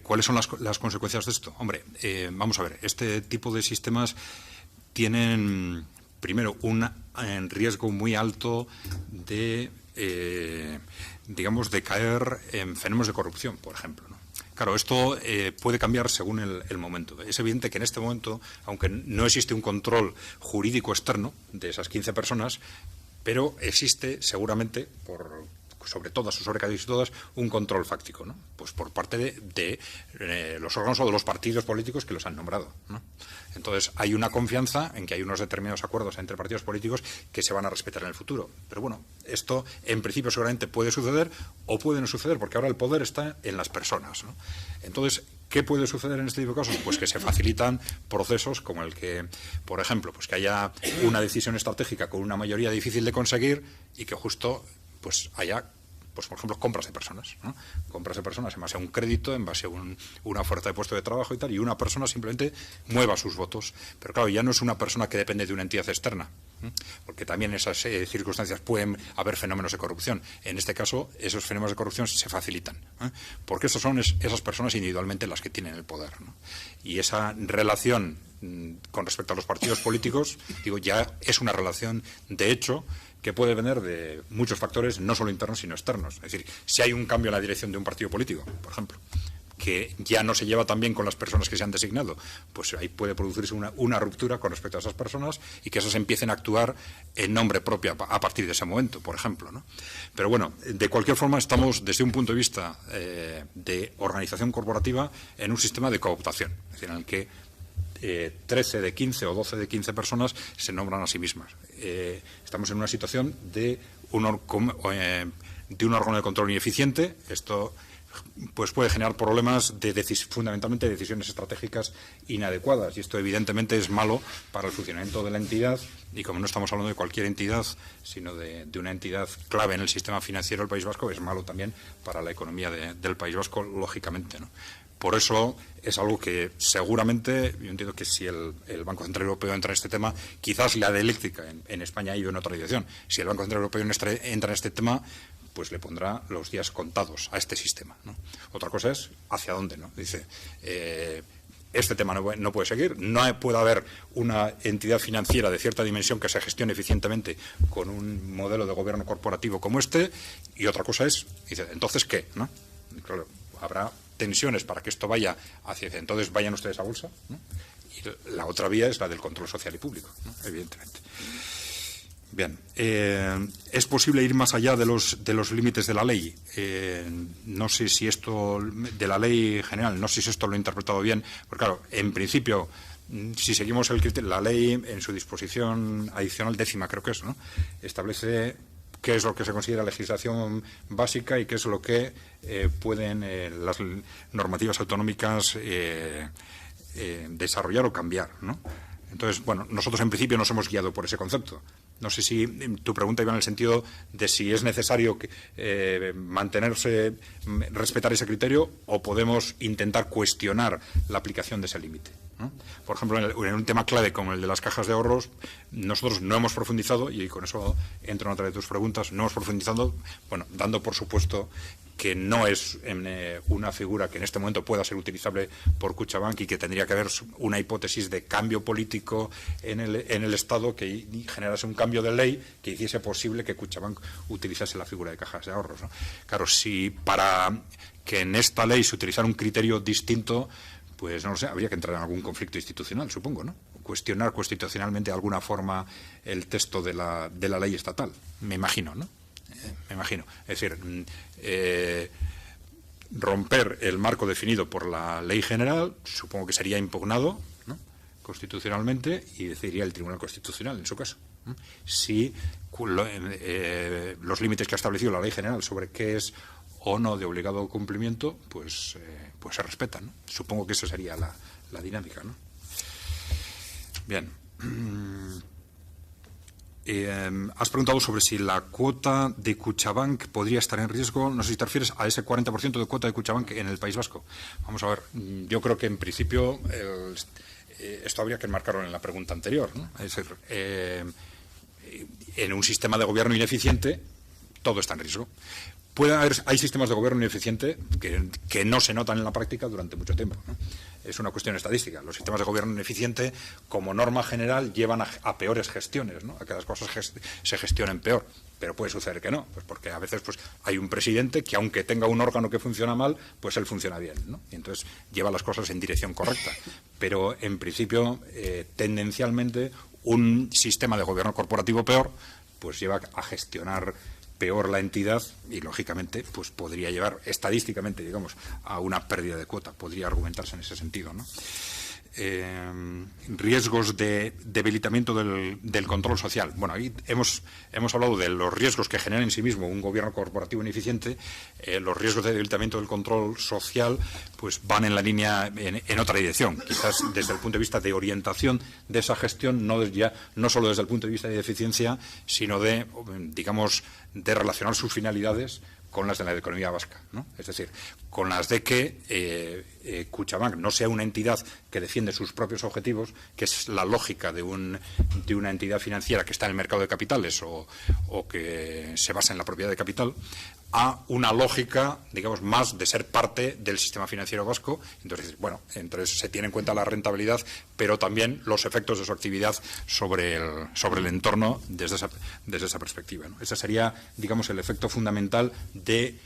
¿Cuáles son las consecuencias de esto? Hombre, vamos a ver, este tipo de sistemas tienen, primero, un riesgo muy alto de, digamos, de caer en fenómenos de corrupción, por ejemplo, ¿no? Claro, esto puede cambiar según el momento. Es evidente que en este momento, aunque no existe un control jurídico externo de esas 15 personas, pero existe seguramente, sobre todas o sobre casi todas, un control fáctico, ¿no? Pues por parte de los órganos o de los partidos políticos que los han nombrado, ¿no? Entonces hay una confianza en que hay unos determinados acuerdos entre partidos políticos que se van a respetar en el futuro. Pero bueno, esto en principio seguramente puede suceder o puede no suceder, porque ahora el poder está en las personas, ¿no? Entonces, ¿qué puede suceder en este tipo de casos? Pues que se facilitan procesos como el que, por ejemplo, pues que haya una decisión estratégica con una mayoría difícil de conseguir y que justo pues haya, pues por ejemplo, compras de personas, ¿no? Compras de personas en base a un crédito, en base a una oferta de puesto de trabajo y tal, y una persona simplemente mueva sus votos. Pero claro, ya no es una persona que depende de una entidad externa, ¿eh? Porque también en esas circunstancias pueden haber fenómenos de corrupción. En este caso, esos fenómenos de corrupción se facilitan, ¿eh? Porque esas son esas personas individualmente las que tienen el poder, ¿no? Y esa relación con respecto a los partidos políticos, digo, ya es una relación de hecho que puede venir de muchos factores, no solo internos, sino externos. Es decir, si hay un cambio en la dirección de un partido político, por ejemplo, que ya no se lleva tan bien con las personas que se han designado, pues ahí puede producirse una ruptura con respecto a esas personas y que esas empiecen a actuar en nombre propio a partir de ese momento, por ejemplo, ¿no? Pero bueno, de cualquier forma estamos, desde un punto de vista de organización corporativa, en un sistema de cooptación, es decir, en el que 13 de 15 o 12 de 15 personas se nombran a sí mismas. Estamos en una situación de un órgano de control ineficiente. Esto pues puede generar problemas fundamentalmente de decisiones estratégicas inadecuadas, y esto evidentemente es malo para el funcionamiento de la entidad, y como no estamos hablando de cualquier entidad, sino de una entidad clave en el sistema financiero del País Vasco, es malo también para la economía del País Vasco, lógicamente, ¿no? Por eso es algo que seguramente, yo entiendo que si el Banco Central Europeo entra en este tema, quizás la dialéctica en España ha ido en otra dirección. Si el Banco Central Europeo entra en este tema, pues le pondrá los días contados a este sistema, ¿no? Otra cosa es hacia dónde, ¿no? Dice, este tema no puede seguir, no puede haber una entidad financiera de cierta dimensión que se gestione eficientemente con un modelo de gobierno corporativo como este, y otra cosa es, dice, ¿entonces qué? ¿No? Claro, habrá tensiones para que esto vaya hacia, entonces vayan ustedes a bolsa, ¿no? Y la otra vía es la del control social y público, ¿no? Evidentemente. Bien, ¿es posible ir más allá de los límites de la ley? No sé si esto, de la ley general, no sé si esto lo he interpretado bien, porque claro, en principio si seguimos la ley en su disposición adicional 10ª, creo que es, ¿no?, establece qué es lo que se considera legislación básica y qué es lo que pueden las normativas autonómicas desarrollar o cambiar, ¿no? Entonces, bueno, nosotros en principio nos hemos guiado por ese concepto. No sé si tu pregunta iba en el sentido de si es necesario respetar ese criterio, o podemos intentar cuestionar la aplicación de ese límite, ¿no? Por ejemplo, en un tema clave como el de las cajas de ahorros, nosotros no hemos profundizado, y con eso entro en otra de tus preguntas, no hemos profundizado, bueno, dando por supuesto que no es una figura que en este momento pueda ser utilizable por Kutxabank, y que tendría que haber una hipótesis de cambio político en el Estado que generase un cambio de ley que hiciese posible que Kutxabank utilizase la figura de cajas de ahorros, ¿no? Claro, si para que en esta ley se utilizara un criterio distinto, pues no lo sé, habría que entrar en algún conflicto institucional, supongo, ¿no? Cuestionar constitucionalmente de alguna forma el texto de la ley estatal, me imagino, ¿no? Me imagino. Es decir, romper el marco definido por la ley general, supongo que sería impugnado, ¿no?, constitucionalmente, y decidiría el Tribunal Constitucional en su caso, ¿no?, si los límites que ha establecido la ley general sobre qué es o no de obligado cumplimiento, pues se respetan, ¿no? Supongo que esa sería la dinámica, ¿no? Bien. Has preguntado sobre si la cuota de Kutxabank podría estar en riesgo. No sé si te refieres a ese 40% de cuota de Kutxabank en el País Vasco. Vamos a ver, yo creo que en principio esto habría que enmarcarlo en la pregunta anterior, ¿no? Es decir, en un sistema de gobierno ineficiente todo está en riesgo. Hay sistemas de gobierno ineficiente que no se notan en la práctica durante mucho tiempo, ¿no? Es una cuestión estadística. Los sistemas de gobierno ineficiente, como norma general, llevan a peores gestiones, ¿no?, a que las cosas se gestionen peor. Pero puede suceder que no, pues porque a veces pues hay un presidente que, aunque tenga un órgano que funciona mal, pues él funciona bien, ¿no? Y entonces lleva las cosas en dirección correcta. Pero en principio, tendencialmente, un sistema de gobierno corporativo peor pues lleva a gestionar peor la entidad, y lógicamente pues podría llevar estadísticamente, digamos, a una pérdida de cuota. Podría argumentarse en ese sentido, ¿no? Riesgos de debilitamiento del control social. Bueno, ahí hemos hablado de los riesgos que genera en sí mismo un gobierno corporativo ineficiente. Los riesgos de debilitamiento del control social pues van en la línea, en otra dirección, quizás desde el punto de vista de orientación de esa gestión, no solo desde el punto de vista de eficiencia, sino de, digamos, de relacionar sus finalidades con las de la economía vasca, ¿no? Es decir, con las de que Kutxabank no sea una entidad que defiende sus propios objetivos, que es la lógica de una entidad financiera que está en el mercado de capitales o que se basa en la propiedad de capital, a una lógica, digamos, más de ser parte del sistema financiero vasco. Entonces, bueno, se tiene en cuenta la rentabilidad, pero también los efectos de su actividad sobre el entorno desde esa perspectiva, ¿no? Ese sería, digamos, el efecto fundamental de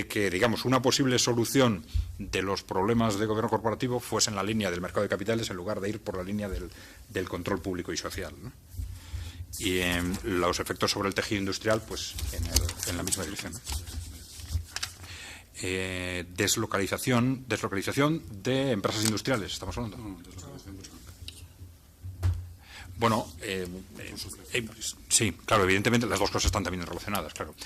que, digamos, una posible solución de los problemas de gobierno corporativo fuese en la línea del mercado de capitales en lugar de ir por la línea del control público y social, ¿no? Y los efectos sobre el tejido industrial, pues en la misma dirección, ¿no? Deslocalización de empresas industriales, estamos hablando. Bueno, sí, claro, evidentemente las dos cosas están también relacionadas, claro.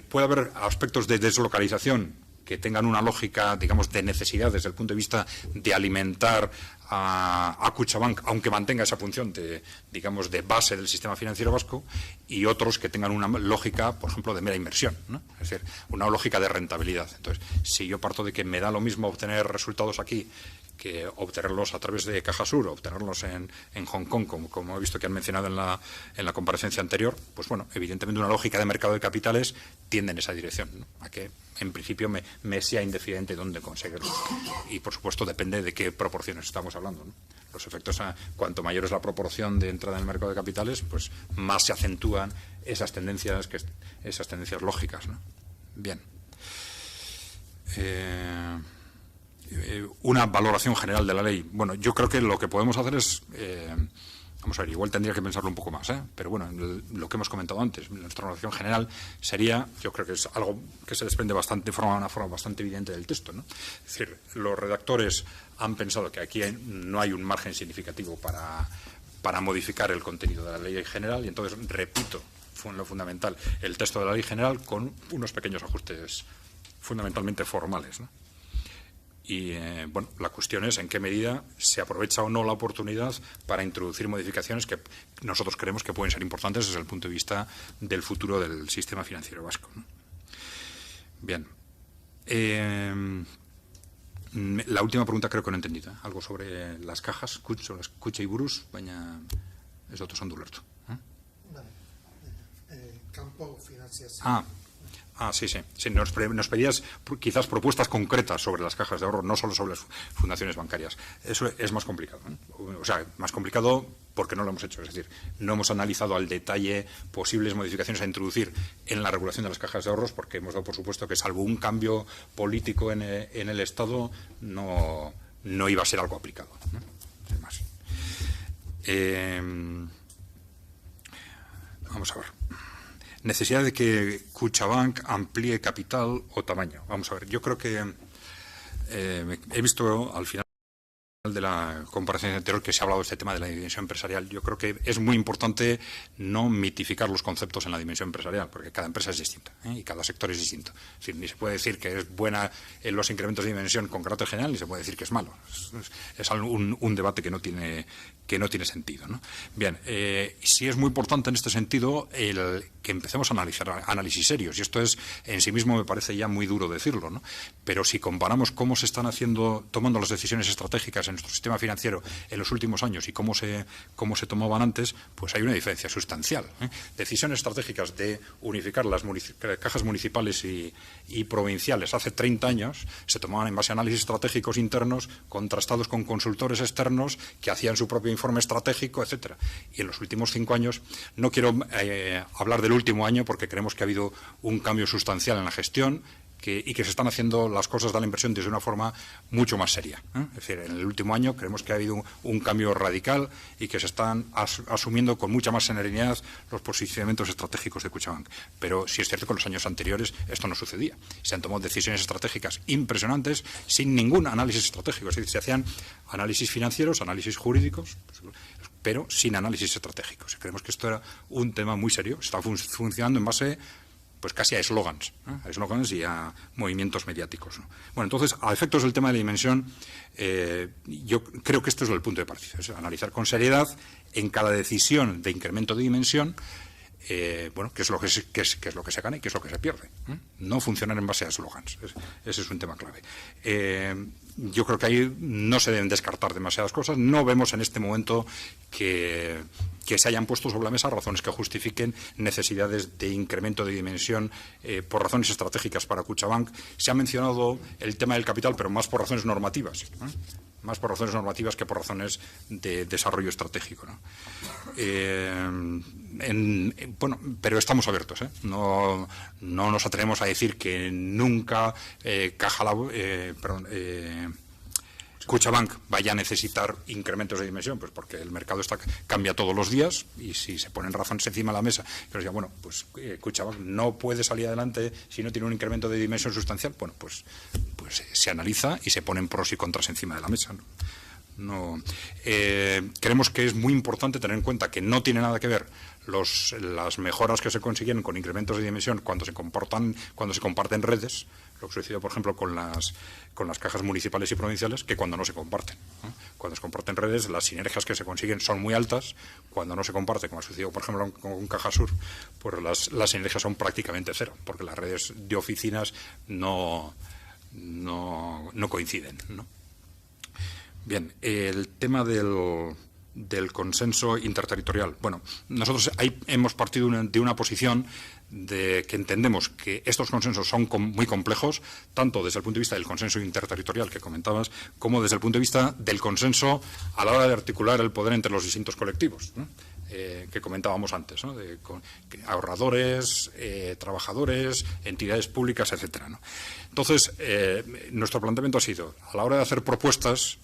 Puede haber aspectos de deslocalización que tengan una lógica, digamos, de necesidad desde el punto de vista de alimentar a Kutxabank, aunque mantenga esa función de, digamos, de base del sistema financiero vasco, y otros que tengan una lógica, por ejemplo, de mera inversión, ¿no? Es decir, una lógica de rentabilidad. Entonces, si yo parto de que me da lo mismo obtener resultados aquí que obtenerlos a través de Cajasur o obtenerlos en Hong Kong, como he visto que han mencionado en la comparecencia anterior, pues bueno, evidentemente una lógica de mercado de capitales tiende en esa dirección, ¿no? A que en principio me sea indiferente dónde conseguirlo. Y por supuesto depende de qué proporciones estamos hablando, ¿no? Los efectos, cuanto mayor es la proporción de entrada en el mercado de capitales, pues más se acentúan esas tendencias lógicas, ¿no? Bien. Una valoración general de la ley. Bueno, yo creo que lo que podemos hacer es Vamos a ver, igual tendría que pensarlo un poco más, pero bueno, lo que hemos comentado antes, nuestra valoración general sería, yo creo que es algo que se desprende bastante, de una forma bastante evidente del texto, ¿no? Es decir, los redactores han pensado que aquí no hay un margen significativo para modificar el contenido de la ley general y entonces, repito, fue lo fundamental, el texto de la ley general con unos pequeños ajustes fundamentalmente formales, ¿no? Y, bueno, la cuestión es en qué medida se aprovecha o no la oportunidad para introducir modificaciones que nosotros creemos que pueden ser importantes desde el punto de vista del futuro del sistema financiero vasco, ¿no? Bien. La última pregunta creo que no he entendido. Algo sobre las cajas, sobre las Kutxa y Buruz, baina ez dut oso ondo ulertu. Campo financiación. Sí. Nos pedías quizás propuestas concretas sobre las cajas de ahorro, no solo sobre las fundaciones bancarias. Eso es más complicado, ¿eh? O sea, más complicado porque no lo hemos hecho. Es decir, no hemos analizado al detalle posibles modificaciones a introducir en la regulación de las cajas de ahorros porque hemos dado por supuesto que salvo un cambio político en el Estado no iba a ser algo aplicado, ¿no? Sin más. Vamos a ver. Necesidad de que Kutxabank amplíe capital o tamaño. Vamos a ver, yo creo que he visto al final de la comparación anterior que se ha hablado de este tema de la dimensión empresarial. Yo creo que es muy importante no mitificar los conceptos en la dimensión empresarial, porque cada empresa es distinta, y cada sector es distinto. Es decir, ni se puede decir que es buena en los incrementos de dimensión con carácter general, ni se puede decir que es malo. Es un debate que no tiene sentido, ¿no? Bien, sí es muy importante en este sentido el que empecemos a analizar análisis serios, y esto es en sí mismo me parece ya muy duro decirlo, ¿no? Pero si comparamos cómo se están tomando las decisiones estratégicas en nuestro sistema financiero en los últimos años y cómo se tomaban antes, pues hay una diferencia sustancial, ¿eh? Decisiones estratégicas de unificar las cajas municipales y provinciales hace 30 años se tomaban en base a análisis estratégicos internos contrastados con consultores externos que hacían su propio informe estratégico, etcétera. Y en los últimos 5 años, no quiero hablar del último año porque creemos que ha habido un cambio sustancial en la gestión y que se están haciendo las cosas de la inversión desde una forma mucho más seria, ¿eh? Es decir, en el último año creemos que ha habido un cambio radical y que se están asumiendo con mucha más serenidad los posicionamientos estratégicos de Kutxabank. Pero sí es cierto que en los años anteriores esto no sucedía. Se han tomado decisiones estratégicas impresionantes sin ningún análisis estratégico. Es decir, se hacían análisis financieros, análisis jurídicos, pero sin análisis estratégicos. Creemos que esto era un tema muy serio. Está funcionando en base pues casi a eslogans, ¿eh? A eslogans y a movimientos mediáticos, ¿no? Bueno, entonces, a efectos del tema de la dimensión, yo creo que este es el punto de partida, es analizar con seriedad en cada decisión de incremento de dimensión, bueno, qué es lo que se gana y qué es lo que se pierde, ¿eh? No funcionar en base a eslogans, ese es un tema clave. Yo creo que ahí no se deben descartar demasiadas cosas. No vemos en este momento que se hayan puesto sobre la mesa razones que justifiquen necesidades de incremento de dimensión por razones estratégicas para Kutxabank. Se ha mencionado el tema del capital, pero más por razones normativas, ¿eh? Más por razones normativas que por razones de desarrollo estratégico, ¿no? Bueno, pero estamos abiertos, ¿eh? No nos atrevemos a decir que nunca Kutxabank vaya a necesitar incrementos de dimensión, pues porque el mercado cambia todos los días y si se ponen razones encima de la mesa que nos digan, bueno, pues Kutxabank no puede salir adelante si no tiene un incremento de dimensión sustancial, bueno, pues se analiza y se ponen pros y contras encima de la mesa, ¿no? Creemos que es muy importante tener en cuenta que no tiene nada que ver las mejoras que se consiguen con incrementos de dimensión cuando se comparten redes, lo que sucedió, por ejemplo, con las cajas municipales y provinciales, que cuando no se comparten, ¿no? Cuando se comparten redes, las sinergias que se consiguen son muy altas. Cuando no se comparte, como ha sucedido, por ejemplo, con Cajasur, pues las sinergias son prácticamente cero, porque las redes de oficinas no coinciden, ¿no? Bien, el tema del consenso interterritorial. Bueno, nosotros ahí hemos partido de una posición de que entendemos que estos consensos son muy complejos, tanto desde el punto de vista del consenso interterritorial que comentabas, como desde el punto de vista del consenso a la hora de articular el poder entre los distintos colectivos, ¿no? Que comentábamos antes, ¿no? Ahorradores, trabajadores, entidades públicas, etcétera, ¿no? Entonces, nuestro planteamiento ha sido, a la hora de hacer propuestas,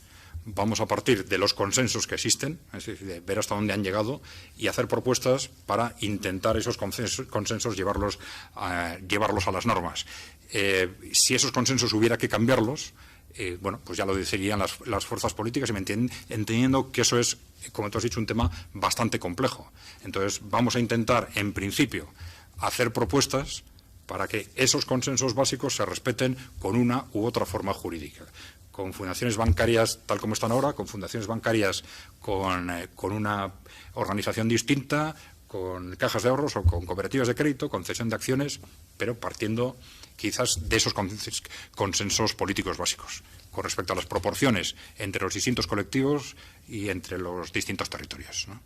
vamos a partir de los consensos que existen, es decir, de ver hasta dónde han llegado y hacer propuestas para intentar esos consensos llevarlos a las normas. Si esos consensos hubiera que cambiarlos, bueno, pues ya lo decidirían las fuerzas políticas, y entendiendo que eso es, como tú has dicho, un tema bastante complejo. Entonces, vamos a intentar, en principio, hacer propuestas para que esos consensos básicos se respeten con una u otra forma jurídica. Con fundaciones bancarias tal como están ahora, con fundaciones bancarias con una organización distinta, con cajas de ahorros o con cooperativas de crédito, con cesión de acciones, pero partiendo quizás de esos consensos políticos básicos con respecto a las proporciones entre los distintos colectivos y entre los distintos territorios, ¿no?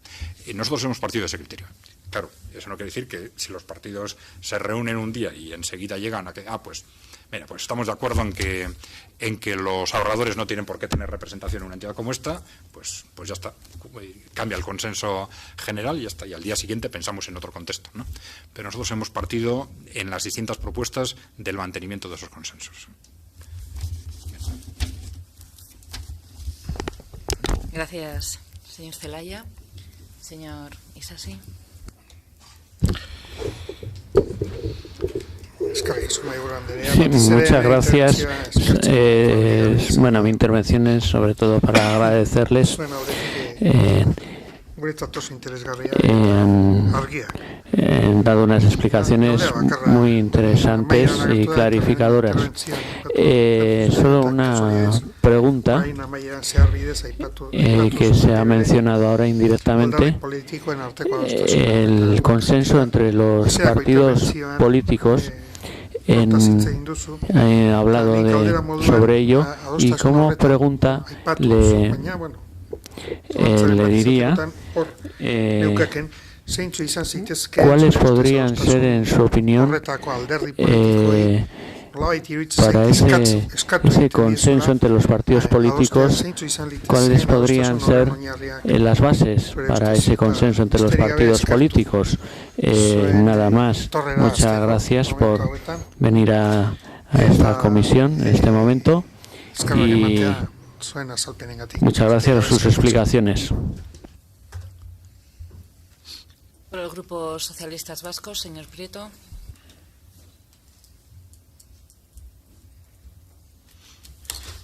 Y nosotros hemos partido de ese criterio. Claro, eso no quiere decir que si los partidos se reúnen un día y enseguida llegan a que, pues mira, pues estamos de acuerdo en que los ahorradores no tienen por qué tener representación en una entidad como esta, pues ya está, cambia el consenso general y ya está, y al día siguiente pensamos en otro contexto, ¿no? Pero nosotros hemos partido en las distintas propuestas del mantenimiento de esos consensos. Gracias, señor Celaya. Señor Isasi. Sí, muchas gracias. Bueno, mi intervención es sobre todo para agradecerles. Han dado unas explicaciones muy interesantes y clarificadoras. Solo una pregunta que se ha mencionado ahora indirectamente. El consenso entre los partidos políticos. He hablado sobre ello, y como pregunta le diría cuáles podrían ser, en su opinión, para ese consenso entre los partidos políticos, cuáles podrían ser las bases para ese consenso entre los partidos políticos. Nada más. Muchas gracias por venir a esta comisión en este momento, y muchas gracias por sus explicaciones. Por el Grupo Socialistas Vascos, señor Prieto.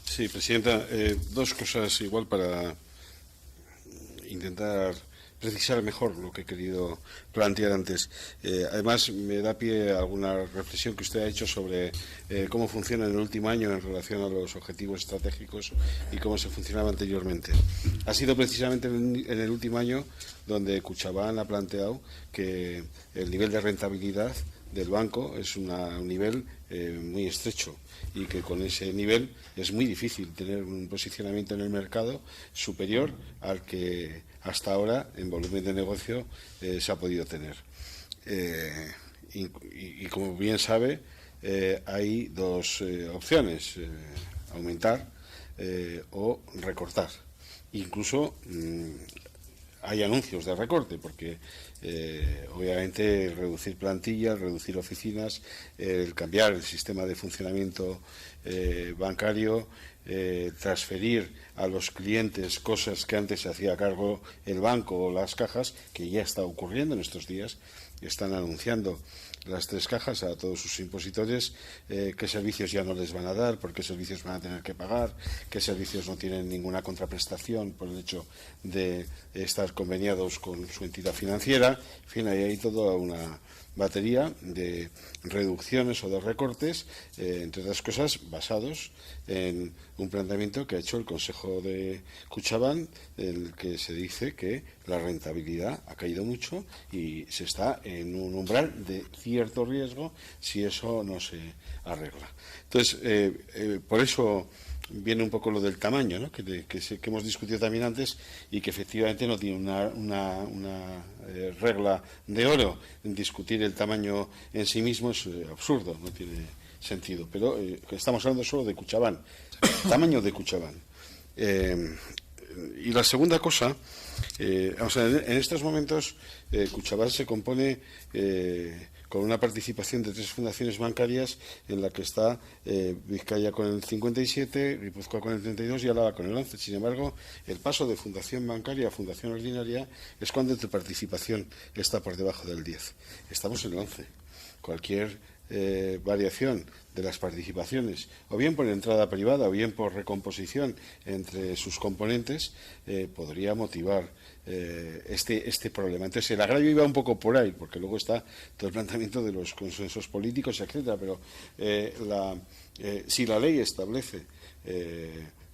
Sí, presidenta, dos cosas igual para intentar precisar mejor lo que he querido plantear antes. Además, me da pie a alguna reflexión que usted ha hecho sobre cómo funciona en el último año en relación a los objetivos estratégicos y cómo se funcionaba anteriormente. Ha sido precisamente en el último año donde Kutxabank ha planteado que el nivel de rentabilidad del banco es un nivel muy estrecho, y que con ese nivel es muy difícil tener un posicionamiento en el mercado superior al que hasta ahora en volumen de negocio se ha podido tener. Y como bien sabe, hay dos opciones: aumentar o recortar. Incluso hay anuncios de recorte, porque obviamente reducir plantillas, reducir oficinas, el cambiar el sistema de funcionamiento bancario, transferir a los clientes cosas que antes se hacía cargo el banco o las cajas, que ya está ocurriendo en estos días. Están anunciando las tres cajas a todos sus impositores qué servicios ya no les van a dar, por qué servicios van a tener que pagar, qué servicios no tienen ninguna contraprestación por el hecho de estar conveniados con su entidad financiera. En fin, ahí hay toda una batería de reducciones o de recortes, entre otras cosas, basados en un planteamiento que ha hecho el Consejo de Kutxabank, en el que se dice que la rentabilidad ha caído mucho y se está en un umbral de cierto riesgo si eso no se arregla. Entonces, por eso viene un poco lo del tamaño, ¿no? que hemos discutido también antes, y que efectivamente no tiene una regla de oro. Discutir el tamaño en sí mismo es absurdo, no tiene sentido. Pero estamos hablando solo de Kutxabank, tamaño de Kutxabank. Y la segunda cosa, en estos momentos Kutxabank se compone con una participación de 3 fundaciones bancarias en la que está Vizcaya con el 57, Guipúzcoa con el 32 y Álava con el 11. Sin embargo, el paso de fundación bancaria a fundación ordinaria es cuando tu participación está por debajo del 10. Estamos en el 11. Cualquier variación de las participaciones, o bien por entrada privada o bien por recomposición entre sus componentes, podría motivar este problema. Entonces, el agravio iba un poco por ahí, porque luego está todo el planteamiento de los consensos políticos, etcétera, pero si la ley establece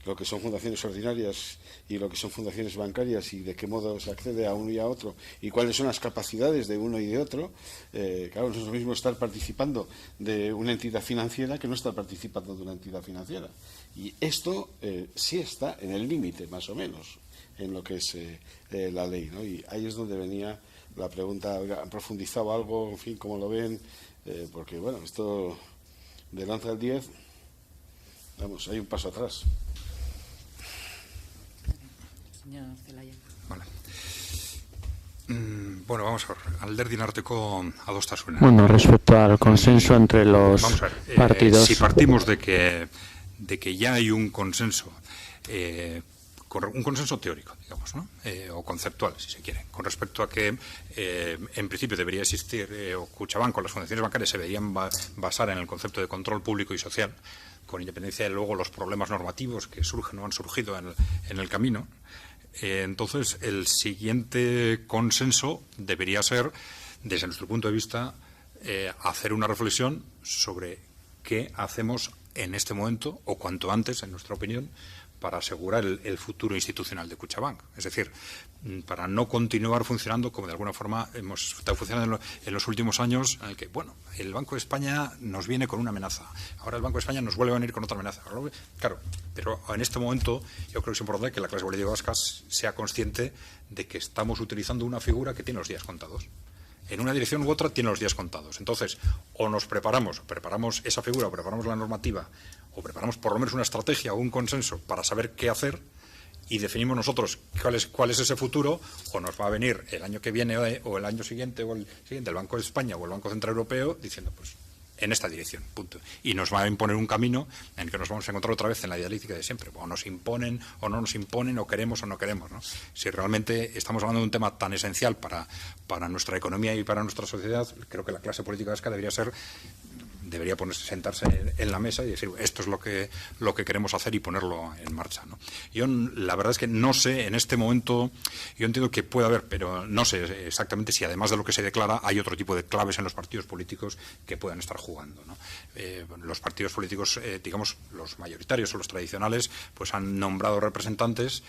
lo que son fundaciones ordinarias y lo que son fundaciones bancarias y de qué modo se accede a uno y a otro y cuáles son las capacidades de uno y de otro, claro, no es lo mismo estar participando de una entidad financiera que no estar participando de una entidad financiera. Y esto sí está en el límite, más o menos, en lo que es la ley, ¿no? Y ahí es donde venía la pregunta, ¿han profundizado algo? En fin, ¿cómo lo ven? Porque, bueno, esto del 11 al 10, vamos, hay un paso atrás. Señor Zelaya. Vale. Bueno, vamos a ver. Alderdin arteko adostasuna. Bueno, respecto al consenso entre los partidos. Si partimos de que ya hay un consenso teórico, digamos, ¿no? O conceptual, si se quiere, con respecto a que en principio debería existir, o Kutxabank o las fundaciones bancarias se deberían basar en el concepto de control público y social, con independencia de luego los problemas normativos que surgen o han surgido en el camino. Entonces, el siguiente consenso debería ser, desde nuestro punto de vista, hacer una reflexión sobre qué hacemos en este momento, o cuanto antes, en nuestra opinión, para asegurar el futuro institucional de Kutxabank. Es decir, para no continuar funcionando como de alguna forma hemos estado funcionando en los últimos años, en el que, bueno, el Banco de España nos viene con una amenaza, ahora el Banco de España nos vuelve a venir con otra amenaza. Claro, pero en este momento yo creo que es importante que la clase política vasca sea consciente de que estamos utilizando una figura que tiene los días contados. En una dirección u otra tiene los días contados. Entonces, o nos preparamos esa figura, o preparamos la normativa, o preparamos por lo menos una estrategia o un consenso para saber qué hacer y definimos nosotros cuál es ese futuro, o nos va a venir el año que viene o el año siguiente o el siguiente el Banco de España o el Banco Central Europeo diciendo, pues, en esta dirección, punto. Y nos va a imponer un camino en el que nos vamos a encontrar otra vez en la dialéctica de siempre. O nos imponen o no nos imponen, o queremos o no queremos, ¿no? Si realmente estamos hablando de un tema tan esencial para nuestra economía y para nuestra sociedad, creo que la clase política vasca debería sentarse en la mesa y decir, esto es lo que queremos hacer y ponerlo en marcha, ¿no? Yo la verdad es que no sé en este momento, yo entiendo que puede haber, pero no sé exactamente si además de lo que se declara hay otro tipo de claves en los partidos políticos que puedan estar jugando, ¿no? Los partidos políticos, digamos, los mayoritarios o los tradicionales, pues han nombrado representantes,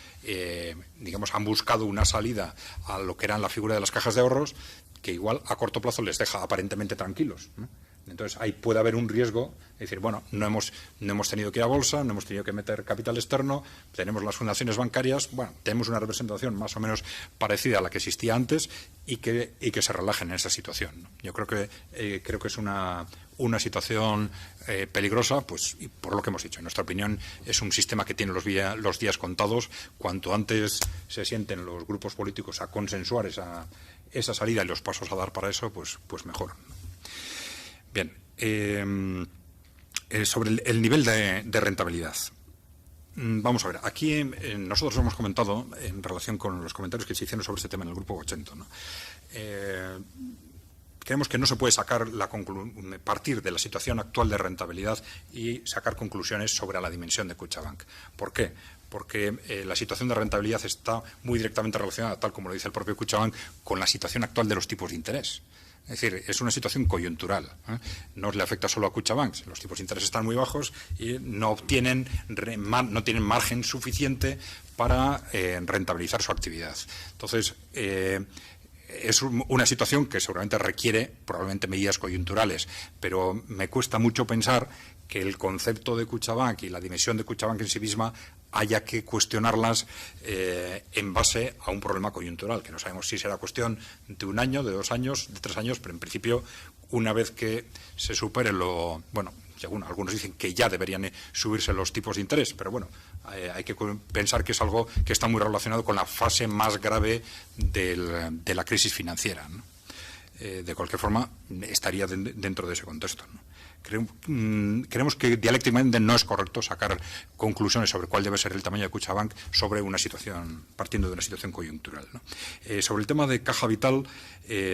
digamos, han buscado una salida a lo que era la figura de las cajas de ahorros que igual a corto plazo les deja aparentemente tranquilos, ¿no? Entonces, ahí puede haber un riesgo, es decir, bueno, no hemos tenido que ir a bolsa, no hemos tenido que meter capital externo, tenemos las fundaciones bancarias, bueno, tenemos una representación más o menos parecida a la que existía antes y que se relajen en esa situación, ¿no? Yo creo que es una situación peligrosa, pues, y por lo que hemos dicho. En nuestra opinión, es un sistema que tiene los días contados. Cuanto antes se sienten los grupos políticos a consensuar esa salida y los pasos a dar para eso, pues mejor. Bien, sobre el nivel de rentabilidad. Vamos a ver, aquí nosotros hemos comentado, en relación con los comentarios que se hicieron sobre este tema en el Grupo 80, ¿no? Creemos que no se puede partir de la situación actual de rentabilidad y sacar conclusiones sobre la dimensión de Kutxabank. ¿Por qué? Porque la situación de rentabilidad está muy directamente relacionada, tal como lo dice el propio Kutxabank, con la situación actual de los tipos de interés. Es decir, es una situación coyuntural, ¿eh? No le afecta solo a Kutxabank. Los tipos de interés están muy bajos y no tienen margen suficiente para rentabilizar su actividad. Entonces, es una situación que seguramente requiere probablemente medidas coyunturales, pero me cuesta mucho pensar que el concepto de Kutxabank y la dimensión de Kutxabank en sí misma haya que cuestionarlas en base a un problema coyuntural, que no sabemos si será cuestión de 1 año, de 2 años, de 3 años, pero en principio, una vez que se supere según algunos dicen que ya deberían subirse los tipos de interés, pero bueno, hay que pensar que es algo que está muy relacionado con la fase más grave de la crisis financiera, ¿no? de cualquier forma, estaría dentro de ese contexto, ¿no? Creemos que dialécticamente no es correcto sacar conclusiones sobre cuál debe ser el tamaño de Kutxabank sobre una situación, partiendo de una situación coyuntural, ¿no? Sobre el tema de Caja Vital,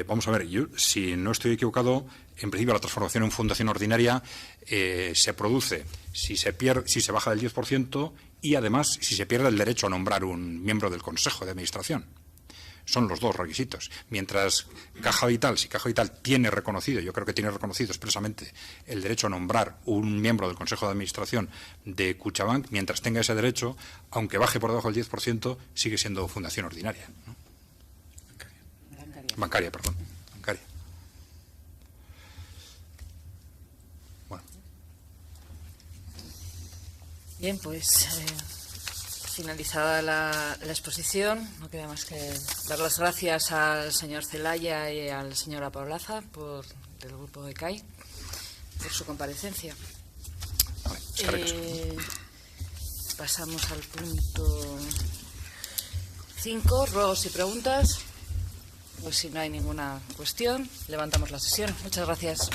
vamos a ver, yo, si no estoy equivocado, en principio la transformación en fundación ordinaria se produce si se baja del 10% y además si se pierde el derecho a nombrar un miembro del Consejo de Administración. Son los dos requisitos. Mientras Caja Vital, si Caja Vital tiene reconocido, yo creo que tiene reconocido expresamente el derecho a nombrar un miembro del Consejo de Administración de Kutxabank, mientras tenga ese derecho, aunque baje por debajo del 10%, sigue siendo fundación ordinaria, ¿no? Bancaria, perdón. Bancaria. Bueno. Bien, pues finalizada la exposición, no queda más que dar las gracias al señor Zelaya y al señor Apaolaza del grupo de CAI por su comparecencia. Pasamos al punto 5, ruegos y preguntas. Pues si no hay ninguna cuestión, levantamos la sesión. Muchas gracias.